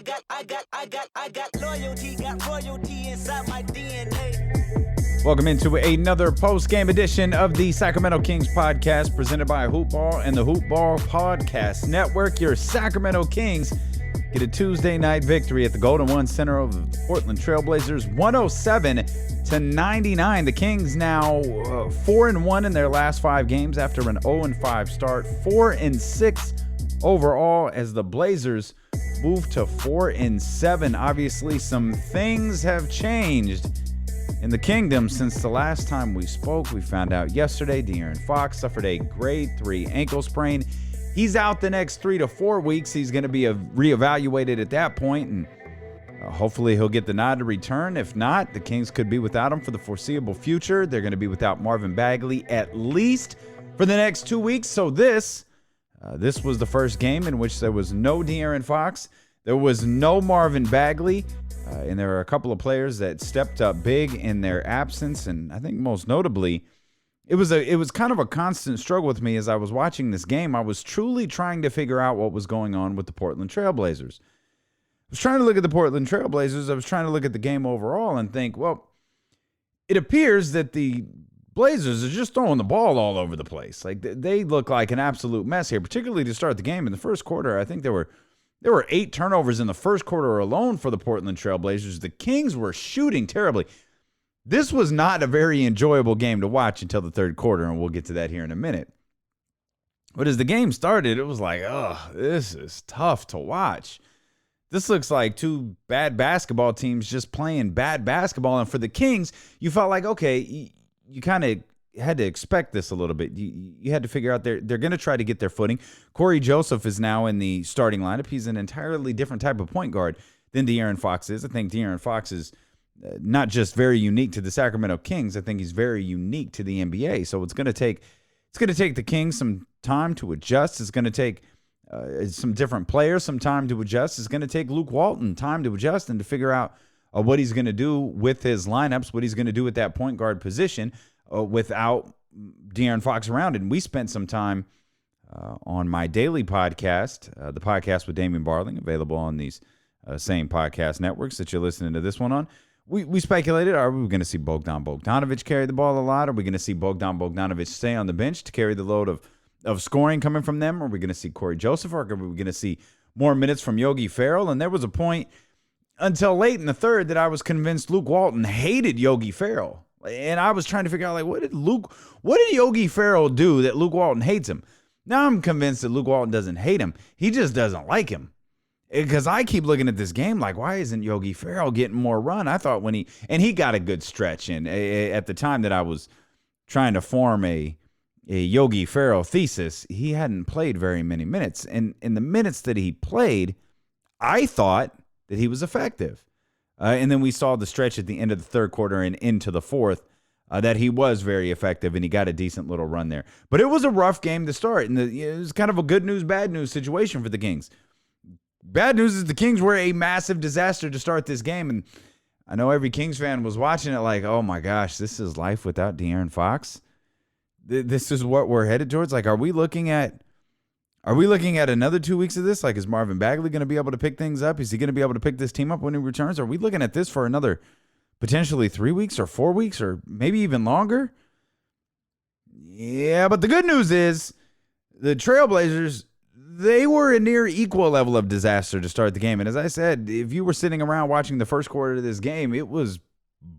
got loyalty, got royalty inside my DNA. Welcome into another post-game edition of the Sacramento Kings podcast presented by Hoopball and the Hoopball Podcast Network. Your Sacramento Kings get a Tuesday night victory at the Golden One Center of the Portland Trailblazers, 107-99. The Kings now 4-1 in their last 5 games after an 0-5 start, 4-6 overall as the Blazers move to 4-7. Obviously, some things have changed in the kingdom since the last time we spoke. We found out yesterday DeArron Fox suffered a grade 3 ankle sprain. He's out the next 3 to 4 weeks. He's going to be reevaluated at that point, and hopefully he'll get the nod to return. If not, the Kings could be without him for the foreseeable future. They're going to be without Marvin Bagley at least for the next 2 weeks. So this was the first game in which there was no DeArron Fox. There was no Marvin Bagley. And there are a couple of players that stepped up big in their absence. And I think most notably, it was kind of a constant struggle with me as I was watching this game. I was truly trying to figure out what was going on with the Portland Trailblazers. I was trying to look at the Portland Trailblazers. I was trying to look at the game overall and think, well, it appears that the Blazers are just throwing the ball all over the place. Like, they look like an absolute mess here, particularly to start the game. In the first quarter, I think there were 8 turnovers in the first quarter alone for the Portland Trailblazers. The Kings were shooting terribly. This was not a very enjoyable game to watch until the third quarter, and we'll get to that here in a minute. But as the game started, it was like, oh, this is tough to watch. This looks like 2 bad basketball teams just playing bad basketball. And for the Kings, you felt like, okay, you kind of had to expect this a little bit. You had to figure out they're going to try to get their footing. Corey Joseph is now in the starting lineup. He's an entirely different type of point guard than DeArron Fox is. I think DeArron Fox is not just very unique to the Sacramento Kings. I think he's very unique to the NBA. So it's going to take the Kings some time to adjust. It's going to take some different players some time to adjust. It's going to take Luke Walton time to adjust and to figure out what he's going to do with his lineups, what he's going to do at that point guard position without DeArron Fox around. And we spent some time on my daily podcast, the podcast with Damien Barling, available on these same podcast networks that you're listening to this one on. We speculated, are we going to see Bogdan Bogdanovic carry the ball a lot? Are we going to see Bogdan Bogdanovic stay on the bench to carry the load of scoring coming from them? Are we going to see Corey Joseph, or are we going to see more minutes from Yogi Ferrell? And there was a point until late in the third that I was convinced Luke Walton hated Yogi Ferrell. And I was trying to figure out, like, what did Yogi Ferrell do that Luke Walton hates him? Now I'm convinced that Luke Walton doesn't hate him. He just doesn't like him. Because I keep looking at this game like, why isn't Yogi Ferrell getting more run? I thought he got a good stretch in at the time that I was trying to form a Yogi Ferrell thesis. He hadn't played very many minutes. And in the minutes that he played, I thought that he was effective. And then we saw the stretch at the end of the third quarter and into the fourth that he was very effective, and he got a decent little run there. But it was a rough game to start, and it was kind of a good news, bad news situation for the Kings. Bad news is the Kings were a massive disaster to start this game, and I know every Kings fan was watching it like, oh my gosh, this is life without DeArron Fox. This is what we're headed towards. Like, are we looking at another 2 weeks of this? Like, is Marvin Bagley going to be able to pick things up? Is he going to be able to pick this team up when he returns? Are we looking at this for another potentially 3 weeks or 4 weeks or maybe even longer? Yeah, but the good news is the Trailblazers, they were a near equal level of disaster to start the game. And as I said, if you were sitting around watching the first quarter of this game, it was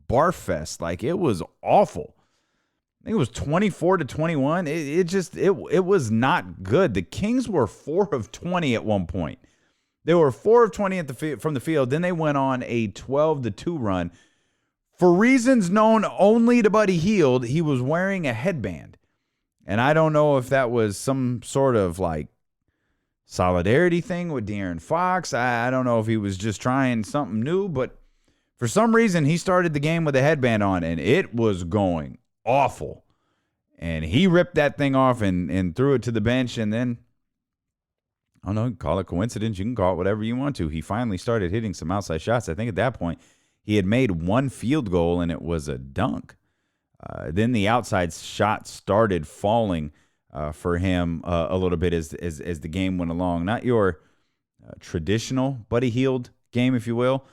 barf fest. Like, it was awful. I think it was 24-21. It was not good. The Kings were 4 of 20 at one point. They were 4 of 20 from the field. Then they went on a 12-2 run. For reasons known only to Buddy Hield, he was wearing a headband. And I don't know if that was some sort of like solidarity thing with DeArron Fox. I don't know if he was just trying something new, but for some reason he started the game with a headband on, and it was going awful. And he ripped that thing off and threw it to the bench, and then, I don't know, call it coincidence, you can call it whatever you want to. He finally started hitting some outside shots. I think at that point he had made 1 field goal, and it was a dunk. Then the outside shot started falling for him a little bit as the game went along. Not your traditional Buddy Hield game, if you will.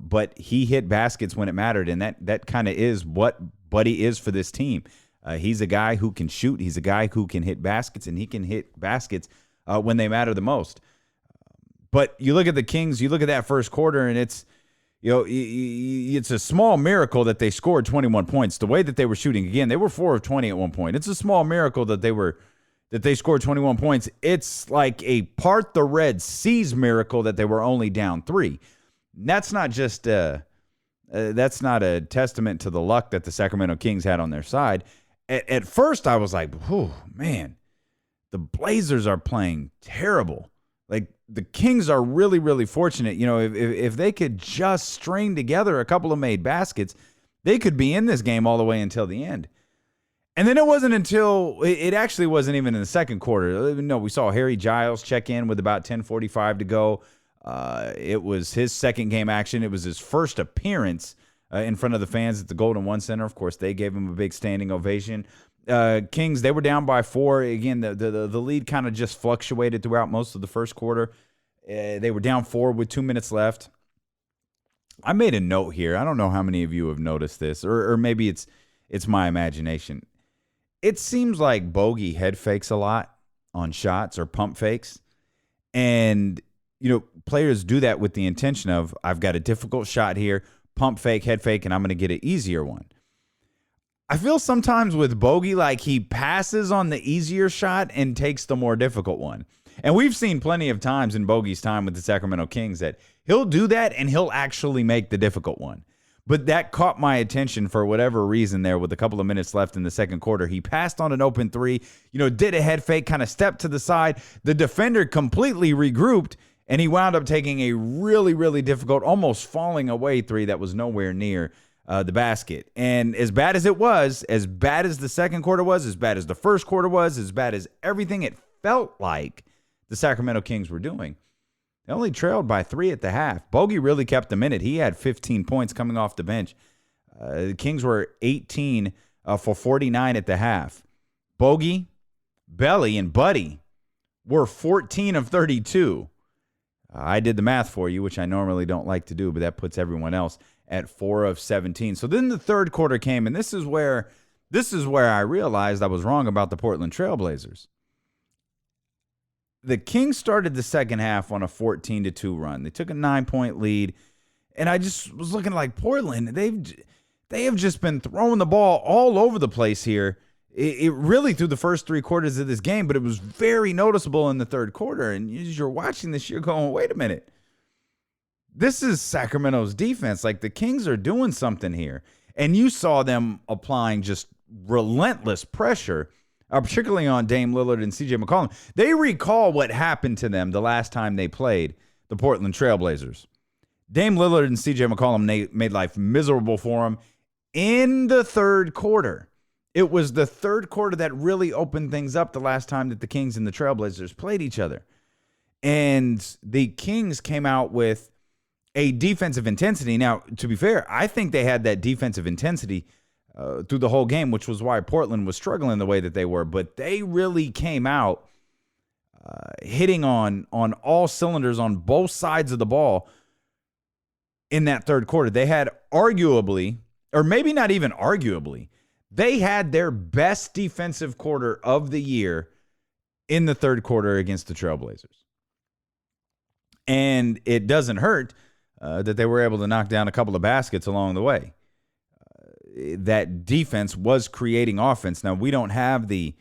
But he hit baskets when it mattered, and that kind of is what Buddy is for this team. He's a guy who can shoot. He's a guy who can hit baskets, and he can hit baskets when they matter the most. But you look at the Kings, you look at that first quarter, and it's it's a small miracle that they scored 21 points. The way that they were shooting, again, they were 4 of 20 at one point. It's a small miracle that they scored 21 points. It's like a part the Red Seas miracle that they were only down 3. That's not just that's not a testament to the luck that the Sacramento Kings had on their side. At first, I was like, "Oh man, the Blazers are playing terrible." Like, the Kings are really, really fortunate. If they could just string together a couple of made baskets, they could be in this game all the way until the end. And then it wasn't until it actually wasn't even in the second quarter. No, we saw Harry Giles check in with about 10:45 to go. It was his second game action. It was his first appearance in front of the fans at the Golden One Center. Of course, they gave him a big standing ovation. Kings, they were down by 4. Again, the lead kind of just fluctuated throughout most of the first quarter. They were down 4 with 2 minutes left. I made a note here. I don't know how many of you have noticed this, or maybe it's my imagination. It seems like Bogi head fakes a lot on shots or pump fakes. And, players do that with the intention of, I've got a difficult shot here, pump fake, head fake, and I'm going to get an easier one. I feel sometimes with Bogi like he passes on the easier shot and takes the more difficult one. And we've seen plenty of times in Bogi's time with the Sacramento Kings that he'll do that and he'll actually make the difficult one. But that caught my attention for whatever reason there with a couple of minutes left in the second quarter. He passed on an open 3, did a head fake, kind of stepped to the side. The defender completely regrouped, and he wound up taking a really, really difficult, almost falling away 3 that was nowhere near the basket. And as bad as it was, as bad as the second quarter was, as bad as the first quarter was, as bad as everything it felt like the Sacramento Kings were doing, they only trailed by 3 at the half. Bogi really kept them in it. He had 15 points coming off the bench. The Kings were 18 for 49 at the half. Bogi, Belly, and Buddy were 14 of 32. I did the math for you, which I normally don't like to do, but that puts everyone else at 4 of 17. So then the third quarter came, and this is where I realized I was wrong about the Portland Trailblazers. The Kings started the second half on a 14-2 run. They took a 9-point lead, and I just was looking like Portland. They have just been throwing the ball all over the place here. It really through the first 3 quarters of this game, but it was very noticeable in the third quarter. And as you're watching this, you're going, wait a minute. This is Sacramento's defense. Like, the Kings are doing something here. And you saw them applying just relentless pressure, particularly on Dame Lillard and CJ McCollum. They recall what happened to them the last time they played the Portland Trailblazers. Dame Lillard and CJ McCollum made life miserable for them in the third quarter. It was the third quarter that really opened things up the last time that the Kings and the Trailblazers played each other. And the Kings came out with a defensive intensity. Now, to be fair, I think they had that defensive intensity through the whole game, which was why Portland was struggling the way that they were. But they really came out hitting on all cylinders on both sides of the ball in that third quarter. They had arguably, or maybe not even arguably, they had their best defensive quarter of the year in the third quarter against the Trailblazers. And it doesn't hurt that they were able to knock down a couple of baskets along the way. That defense was creating offense. Now, we don't have the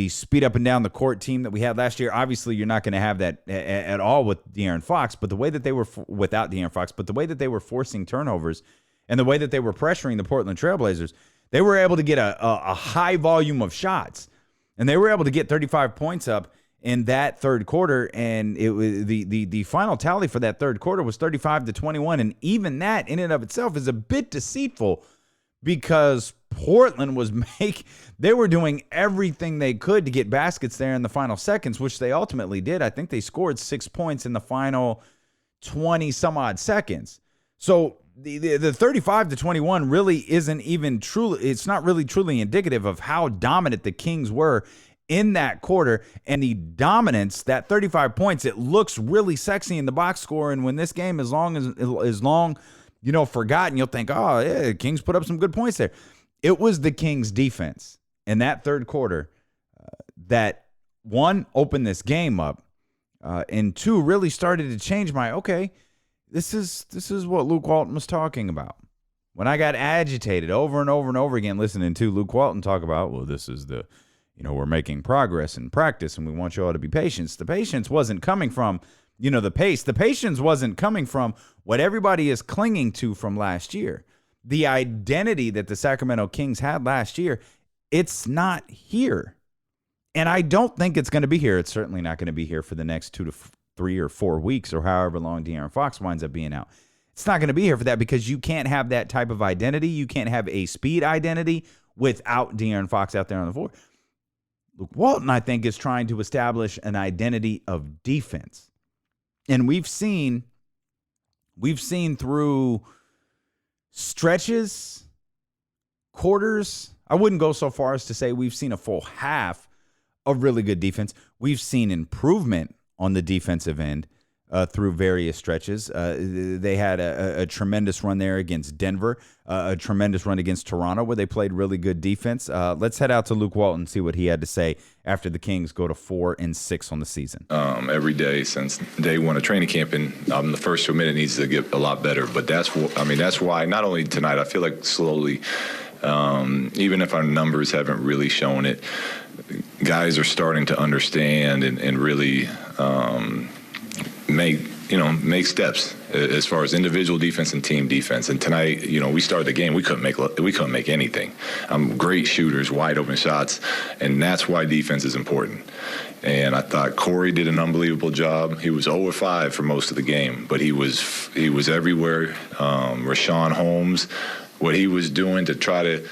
speed up and down the court team that we had last year. Obviously, you're not going to have that at all with DeArron Fox, but the way that they were without DeArron Fox, but the way that they were forcing turnovers and the way that they were pressuring the Portland Trailblazers, they were able to get a high volume of shots, and they were able to get 35 points up in that third quarter. And it was the final tally for that third quarter was 35-21, and even that in and of itself is a bit deceitful because Portland they were doing everything they could to get baskets there in the final seconds, which they ultimately did. I think they scored 6 points in the final 20 some odd seconds. So the 35-21 really isn't even truly, it's not really truly indicative of how dominant the Kings were in that quarter, and the dominance, that 35 points, it looks really sexy in the box score. And when this game is long, forgotten, you'll think, oh, yeah, Kings put up some good points there. It was the Kings defense in that third quarter that, one, opened this game up, and two, really started to change this is what Luke Walton was talking about. When I got agitated over and over and over again listening to Luke Walton talk about, well, this is we're making progress in practice and we want you all to be patient. The patience wasn't coming from, the pace. The patience wasn't coming from what everybody is clinging to from last year. The identity that the Sacramento Kings had last year, it's not here. And I don't think it's going to be here. It's certainly not going to be here for the next 2 to 3 or 4 weeks or however long DeArron Fox winds up being out. It's not going to be here for that because you can't have that type of identity. You can't have a speed identity without DeArron Fox out there on the floor. Luke Walton, I think, is trying to establish an identity of defense. And we've seen through stretches, quarters, I wouldn't go so far as to say we've seen a full half of really good defense. We've seen improvement on the defensive end through various stretches. They had a tremendous run there against Denver, a tremendous run against Toronto where they played really good defense. Let's head out to Luke Walton and see what he had to say after the Kings go to 4-6 on the season. Every day since day one of training camp, and the first 2 minutes needs to get a lot better. But that's why not only tonight, I feel like slowly, even if our numbers haven't really shown it, guys are starting to understand and really make steps as far as individual defense and team defense. And tonight, we started the game, we couldn't make anything. Great shooters, wide open shots, and that's why defense is important. And I thought Corey did an unbelievable job. He was 0-5 for most of the game, but he was everywhere. Richaun Holmes, what he was doing to try to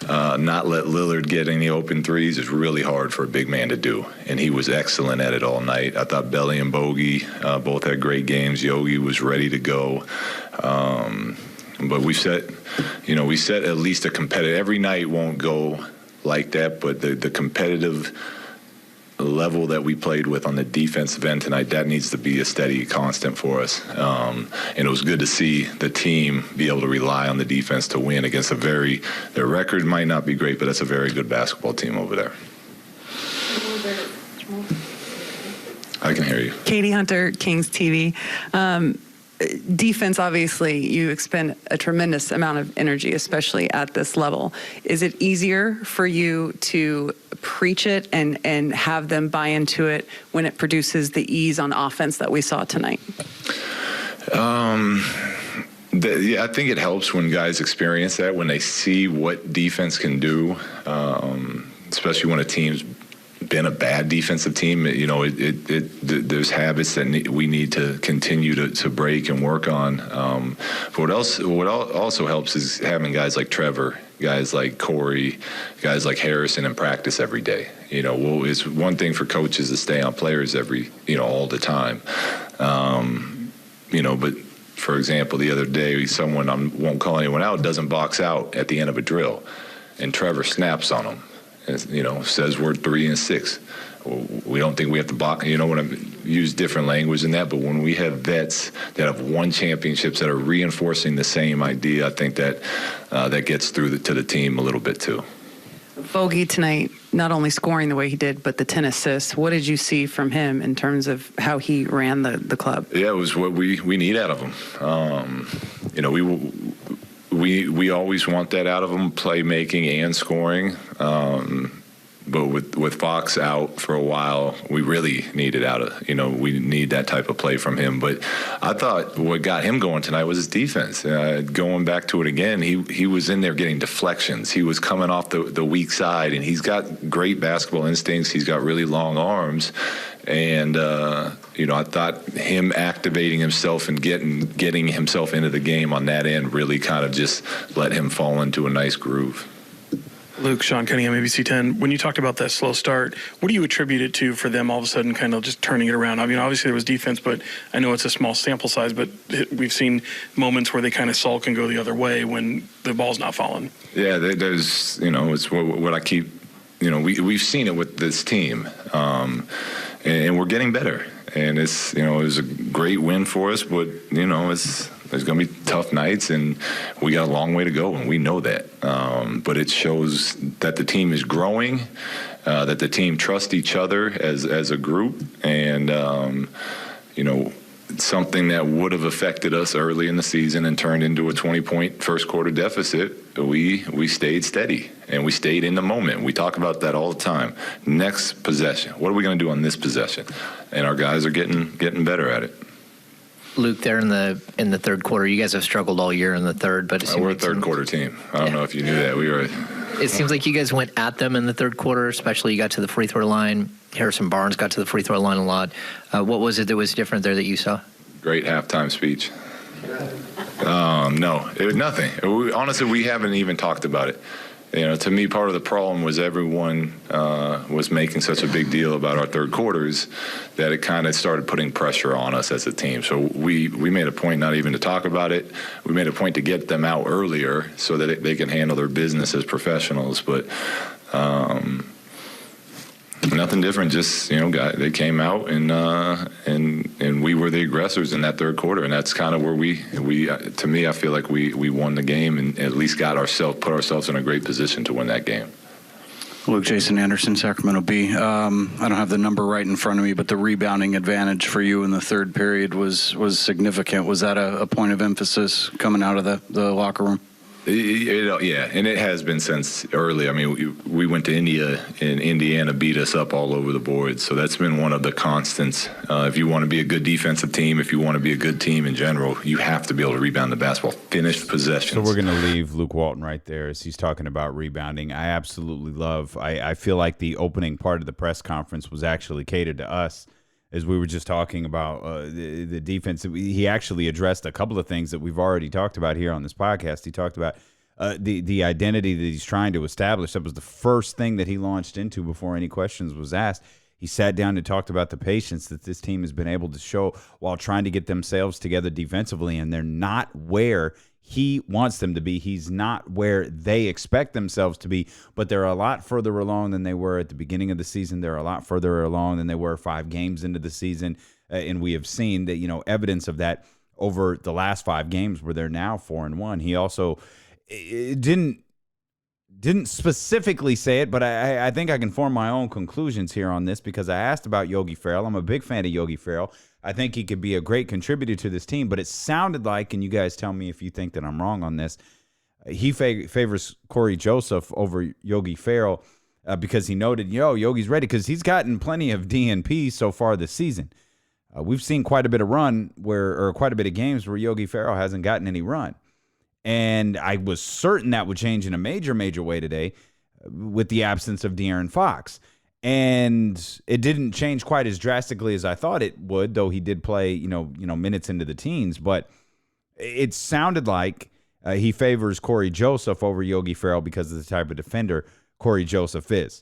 not let Lillard get any open threes is really hard for a big man to do, and he was excellent at it all night. I thought Belly and Bogi both had great games. Yogi was ready to go, but we set at least a competitive. Every night won't go like that, but the competitive level that we played with on the defensive end tonight, that needs to be a steady constant for us. And it was good to see the team be able to rely on the defense to win against their record might not be great, but that's a very good basketball team over there. I can hear you. Katie Hunter, Kings TV. Defense, obviously, you expend a tremendous amount of energy, especially at this level. Is it easier for you to preach it and have them buy into it when it produces the ease on offense that we saw tonight? I think it helps when guys experience that, when they see what defense can do, especially when a team's been a bad defensive team. There's habits that we need to continue to break and work on. But what also helps is having guys like Trevor, guys like Corey, guys like Harrison in practice every day. It's one thing for coaches to stay on players all the time. But for example, the other day, someone, I won't call anyone out, doesn't box out at the end of a drill, and Trevor snaps on him. Says we're 3 and 6. We don't think we have to box. When I use different language in that, but when we have vets that have won championships that are reinforcing the same idea, I think that that gets through to the team a little bit too. Bogi tonight, not only scoring the way he did, but the 10 assists. What did you see from him in terms of how he ran the club? Yeah, it was what we need out of him. We always want that out of him, playmaking and scoring. But with Fox out for a while, we really need it we need that type of play from him. But I thought what got him going tonight was his defense. Going back to it again, he was in there getting deflections. He was coming off the weak side, and he's got great basketball instincts. He's got really long arms. And, I thought him activating himself and getting himself into the game on that end really kind of just let him fall into a nice groove. Luke, Sean Cunningham, ABC 10. When you talked about that slow start, what do you attribute it to for them all of a sudden kind of just turning it around? I mean, obviously there was defense, but I know it's a small sample size, but we've seen moments where they kind of sulk and go the other way when the ball's not falling. Yeah, there's, it's what I keep we've seen it with this team, and we're getting better. And it's, it was a great win for us, but, there's going to be tough nights, and we got a long way to go, and we know that. But it shows that the team is growing, that the team trusts each other as a group, and, something that would have affected us early in the season and turned into a 20-point first quarter deficit, we stayed steady and we stayed in the moment. We talk about that all the time. Next possession, what are we going to do on this possession? And our guys are getting better at it. Luke, there in the third quarter, you guys have struggled all year in the third, but we're a third quarter team. I don't know if you knew that. We were. It seems like you guys went at them in the third quarter, especially you got to the free throw line. Harrison Barnes got to the free throw line a lot. What was it that was different there that you saw? Great halftime speech. No, it was nothing. Honestly, we haven't even talked about it. To me, part of the problem was everyone was making such a big deal about our third quarters that it kind of started putting pressure on us as a team. So we made a point not even to talk about it. We made a point to get them out earlier so that they can handle their business as professionals. But nothing different. Just they came out and we were the aggressors in that third quarter, and that's kind of where we to me, I feel like we won the game and at least put ourselves in a great position to win that game. Luke, Jason Anderson, Sacramento Bee. I don't have the number right in front of me, but the rebounding advantage for you in the third period was significant. Was that a point of emphasis coming out of the locker room? Yeah, and it has been since early. I mean, we went to India, and Indiana beat us up all over the board. So that's been one of the constants. If you want to be a good defensive team, if you want to be a good team in general, you have to be able to rebound the basketball, finish possessions. So we're going to leave Luke Walton right there as he's talking about rebounding. I absolutely love. I feel like the opening part of the press conference was actually catered to us. As we were just talking about the defense, he actually addressed a couple of things that we've already talked about here on this podcast. He talked about the identity that he's trying to establish. That was the first thing that he launched into before any questions was asked. He sat down and talked about the patience that this team has been able to show while trying to get themselves together defensively, and they're not where he wants them to be. He's not where they expect themselves to be, but they're a lot further along than they were at the beginning of the season. They're a lot further along than they were 5 games into the season, and we have seen that evidence of that over the last 5 games where they're now 4-1. He also didn't specifically say it, but I think I can form my own conclusions here on this because I asked about Yogi Ferrell. I'm a big fan of Yogi Ferrell. I think he could be a great contributor to this team, but it sounded like, and you guys tell me if you think that I'm wrong on this, he favors Corey Joseph over Yogi Ferrell because he noted, Yogi's ready because he's gotten plenty of DNP so far this season. We've seen quite a bit of quite a bit of games where Yogi Ferrell hasn't gotten any run. And I was certain that would change in a major, major way today with the absence of DeArron Fox. And it didn't change quite as drastically as I thought it would, though he did play, minutes into the teens. But it sounded like he favors Corey Joseph over Yogi Ferrell because of the type of defender Corey Joseph is.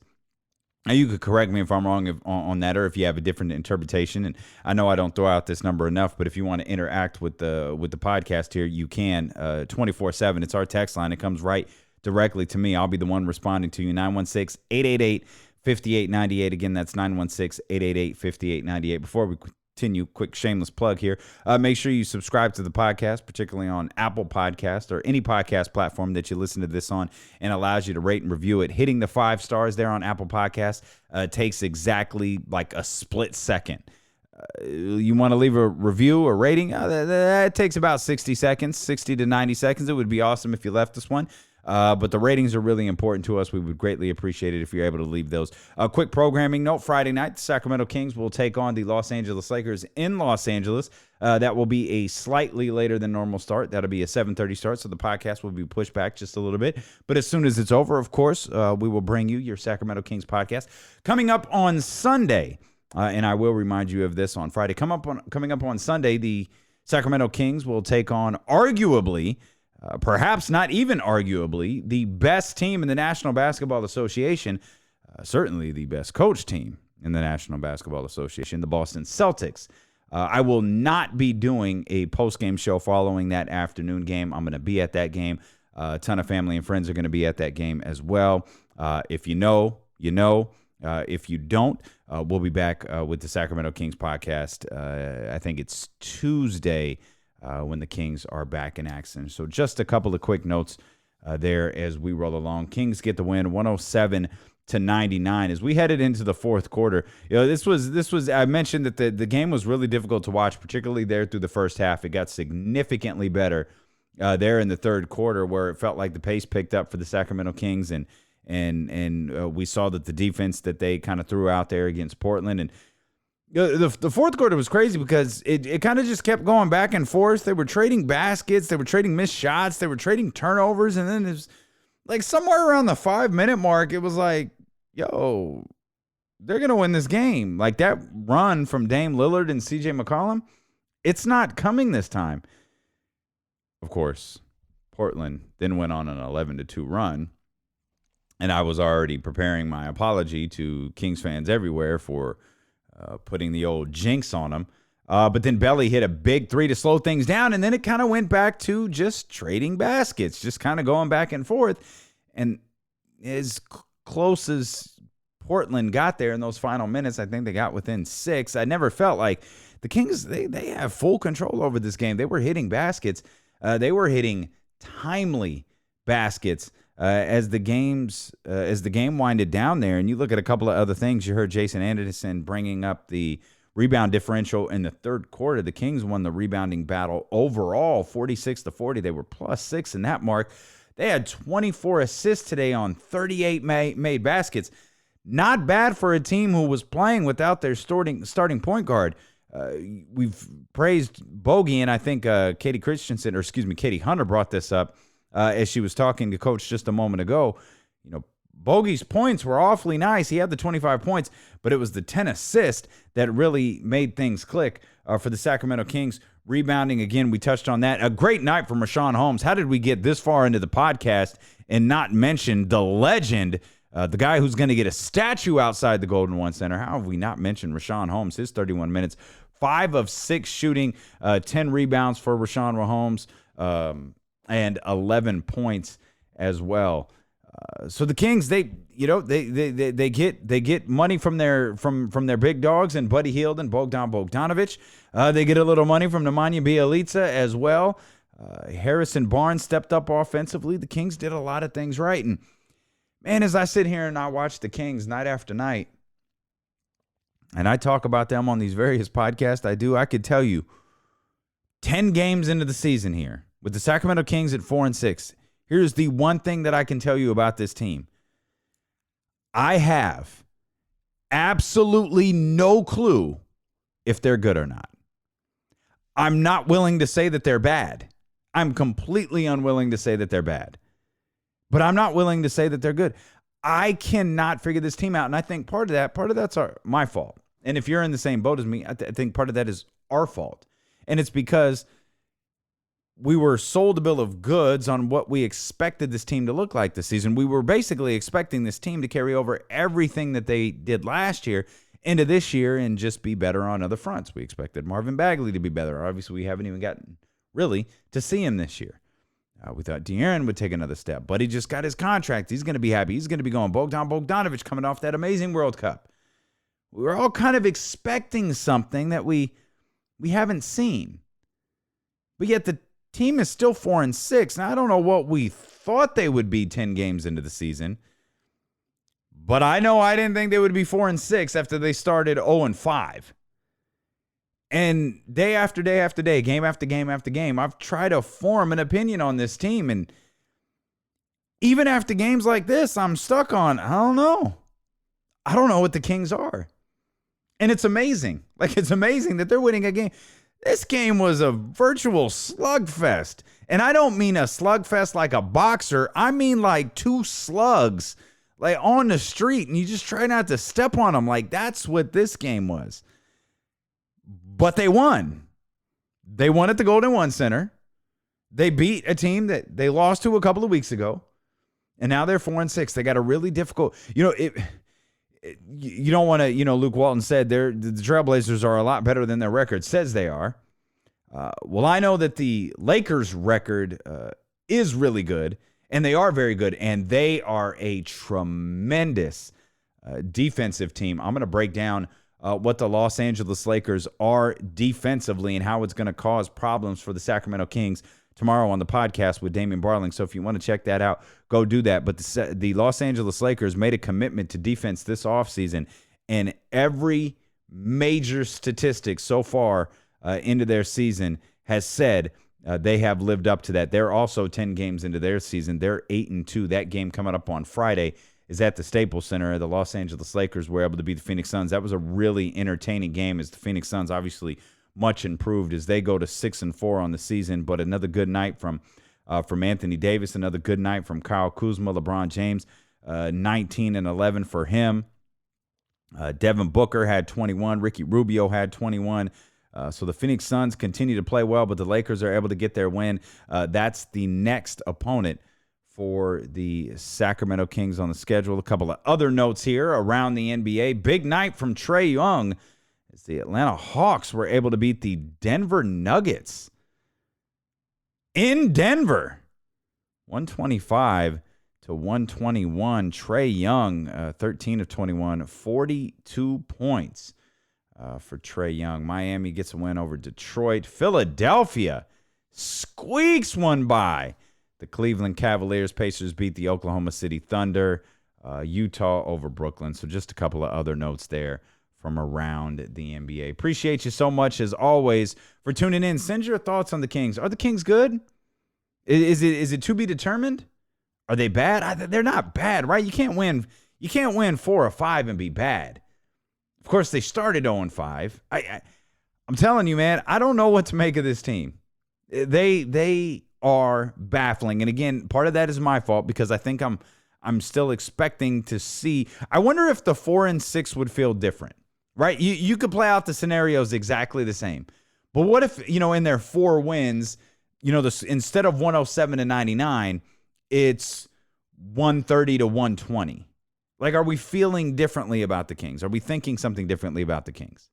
Now, you could correct me if I'm wrong on that, or if you have a different interpretation. And I know I don't throw out this number enough, but if you want to interact with the podcast here, you can 24/7. It's our text line. It comes right directly to me. I'll be the one responding to you. 916-888-5898. Again, that's 916-888-5898. Before we continue, quick shameless plug here. Make sure you subscribe to the podcast, particularly on Apple Podcast or any podcast platform that you listen to this on, and allows you to rate and review it. Hitting the 5 stars there on Apple Podcast takes exactly like a split second. You want to leave a review or rating? That takes about 60 seconds, 60 to 90 seconds. It would be awesome if you left us one. But the ratings are really important to us. We would greatly appreciate it if you're able to leave those. Quick programming note, Friday night, the Sacramento Kings will take on the Los Angeles Lakers in Los Angeles. That will be a slightly later than normal start. That'll be a 7:30 start, so the podcast will be pushed back just a little bit. But as soon as it's over, of course, we will bring you your Sacramento Kings podcast. Coming up on Sunday, and I will remind you of this on Friday, coming up on Sunday, the Sacramento Kings will take on arguably, perhaps not even arguably, the best team in the National Basketball Association, certainly the best coach team in the National Basketball Association, the Boston Celtics. I will not be doing a post-game show following that afternoon game. I'm going to be at that game. A ton of family and friends are going to be at that game as well. If you know you know. If you don't, we'll be back with the Sacramento Kings podcast. I think it's Tuesday when the Kings are back in action. So just a couple of quick notes there as we roll along. Kings get the win, 107-99. As we headed into the fourth quarter, this was. I mentioned that the game was really difficult to watch, particularly there through the first half. It got significantly better there in the third quarter, where it felt like the pace picked up for the Sacramento Kings, and we saw that the defense that they kind of threw out there against Portland. And the fourth quarter was crazy because it kind of just kept going back and forth. They were trading baskets. They were trading missed shots. They were trading turnovers. And then it was like somewhere around the 5-minute mark, it was like, yo, they're going to win this game. Like that run from Dame Lillard and CJ McCollum, it's not coming this time. Of course, Portland then went on an 11-2 run. And I was already preparing my apology to Kings fans everywhere for putting the old jinx on them. But then Belly hit a big three to slow things down, and then it kind of went back to just trading baskets, just kind of going back and forth. And as close as Portland got there in those final minutes, I think they got within 6. I never felt like the Kings, they have full control over this game. They were hitting baskets. They were hitting timely baskets. As the game winded down there, and you look at a couple of other things, you heard Jason Anderson bringing up the rebound differential in the third quarter. The Kings won the rebounding battle overall, 46-40. They were +6 in that mark. They had 24 assists today on 38 made baskets. Not bad for a team who was playing without their starting point guard. We've praised Bogi, and I think Katie Hunter brought this up. As she was talking to Coach just a moment ago, Bogi's points were awfully nice. He had the 25 points, but it was the 10 assists that really made things click for the Sacramento Kings. Rebounding, again, we touched on that. A great night from Richaun Holmes. How did we get this far into the podcast and not mention the legend, the guy who's going to get a statue outside the Golden One Center? How have we not mentioned Richaun Holmes? His 31 minutes, 5 of 6 shooting, 10 rebounds for Richaun Holmes. And 11 points as well. So the Kings, they get money from their big dogs and Buddy Hield and Bogdan Bogdanovic. They get a little money from Nemanja Bjelica as well. Harrison Barnes stepped up offensively. The Kings did a lot of things right. And man, as I sit here and I watch the Kings night after night, and I talk about them on these various podcasts I could tell you 10 games into the season here, with the Sacramento Kings at 4-6, here's the one thing that I can tell you about this team. I have absolutely no clue if they're good or not. I'm not willing to say that they're bad. I'm completely unwilling to say that they're bad. But I'm not willing to say that they're good. I cannot figure this team out, and I think part of that's my fault. And if you're in the same boat as me, I think part of that is our fault. And it's because we were sold a bill of goods on what we expected this team to look like this season. We were basically expecting this team to carry over everything that they did last year into this year and just be better on other fronts. We expected Marvin Bagley to be better. Obviously, we haven't even gotten really to see him this year. We thought DeArron would take another step, but he just got his contract. He's going to be happy. He's going to be going. Bogdan Bogdanovic coming off that amazing World Cup. We were all kind of expecting something that we haven't seen. But yet the team is still 4-6. Now, I don't know what we thought they would be 10 games into the season, but I know I didn't think they would be 4-6 after they started 0-5. And day after day after day, game after game after game, I've tried to form an opinion on this team. And even after games like this, I'm stuck on, I don't know. I don't know what the Kings are. And it's amazing. It's amazing that they're winning a game. This game was a virtual slugfest. And I don't mean a slugfest like a boxer. I mean like 2 slugs on the street, and you just try not to step on them. That's what this game was. But they won. They won at the Golden One Center. They beat a team that they lost to a couple of weeks ago. And now they're 4-6. They got a really difficult, you don't want to, Luke Walton said the Trailblazers are a lot better than their record says they are. Well, I know that the Lakers' record is really good, and they are very good, and they are a tremendous defensive team. I'm going to break down what the Los Angeles Lakers are defensively and how it's going to cause problems for the Sacramento Kings tomorrow on the podcast with Damien Barling. So if you want to check that out, go do that. But the Los Angeles Lakers made a commitment to defense this offseason, and every major statistic so far into their season has said they have lived up to that. They're also 10 games into their season. They're 8-2. That game coming up on Friday is at the Staples Center. The Los Angeles Lakers were able to beat the Phoenix Suns. That was a really entertaining game, as the Phoenix Suns obviously much improved as they go to 6-4 on the season. But another good night from Anthony Davis, another good night from Kyle Kuzma, LeBron James, 19 and 11 for him. Devin Booker had 21. Ricky Rubio had 21. So the Phoenix Suns continue to play well, but the Lakers are able to get their win. That's the next opponent for the Sacramento Kings on the schedule. A couple of other notes here around the NBA. Big night from Trae Young as the Atlanta Hawks were able to beat the Denver Nuggets in Denver, 125-121. Trae Young, 13 of 21, 42 points for Trae Young. Miami gets a win over Detroit. Philadelphia squeaks one by the Cleveland Cavaliers. Pacers beat the Oklahoma City Thunder. Utah over Brooklyn. So just a couple of other notes there from around the NBA. Appreciate you so much, as always, for tuning in. Send your thoughts on the Kings. Are the Kings good? Is it to be determined? Are they bad? They're not bad, right? You can't win 4 or 5 and be bad. Of course, they started 0-5. I'm telling you, man, I don't know what to make of this team. They are baffling. And again, part of that is my fault, because I think I'm still expecting to see. I wonder if the 4-6 would feel different, right? You could play out the scenarios exactly the same. But what if, in their 4 wins, instead of 107-99, it's 130-120. Like, are we feeling differently about the Kings? Are we thinking something differently about the Kings?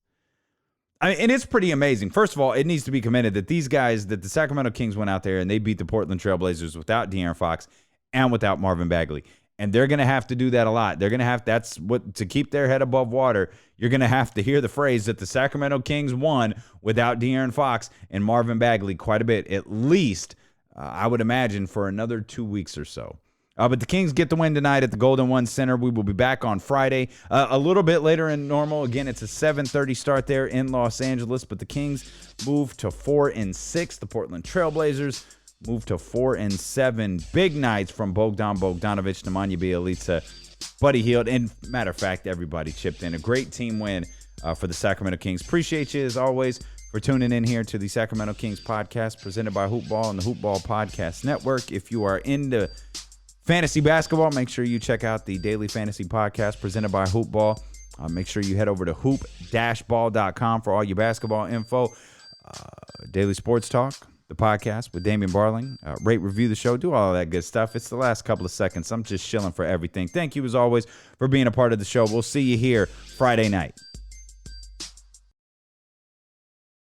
And it's pretty amazing. First of all, it needs to be commended that the Sacramento Kings went out there and they beat the Portland Trailblazers without DeArron Fox and without Marvin Bagley. And they're going to have to do that a lot. They're going to have, to keep their head above water, you're going to have to hear the phrase that the Sacramento Kings won without DeArron Fox and Marvin Bagley quite a bit, at least, I would imagine, for another 2 weeks or so. But the Kings get the win tonight at the Golden One Center. We will be back on Friday, a little bit later than normal. Again, it's a 7:30 start there in Los Angeles. But the Kings move to 4-6. The Portland Trailblazers move to 4-7. Big nights from Bogdan Bogdanovic, Nemanja Bjelica, Buddy Hield, and matter of fact, everybody chipped in. A great team win for the Sacramento Kings. Appreciate you, as always, for tuning in here to the Sacramento Kings podcast presented by Hoopball and the Hoopball Podcast Network. If you are into fantasy basketball, make sure you check out the Daily Fantasy Podcast presented by Hoopball. Make sure you head over to hoop-ball.com for all your basketball info. Daily Sports Talk, the podcast with Damien Barling. Rate, review the show, do all of that good stuff. It's the last couple of seconds. I'm just shilling for everything. Thank you, as always, for being a part of the show. We'll see you here Friday night.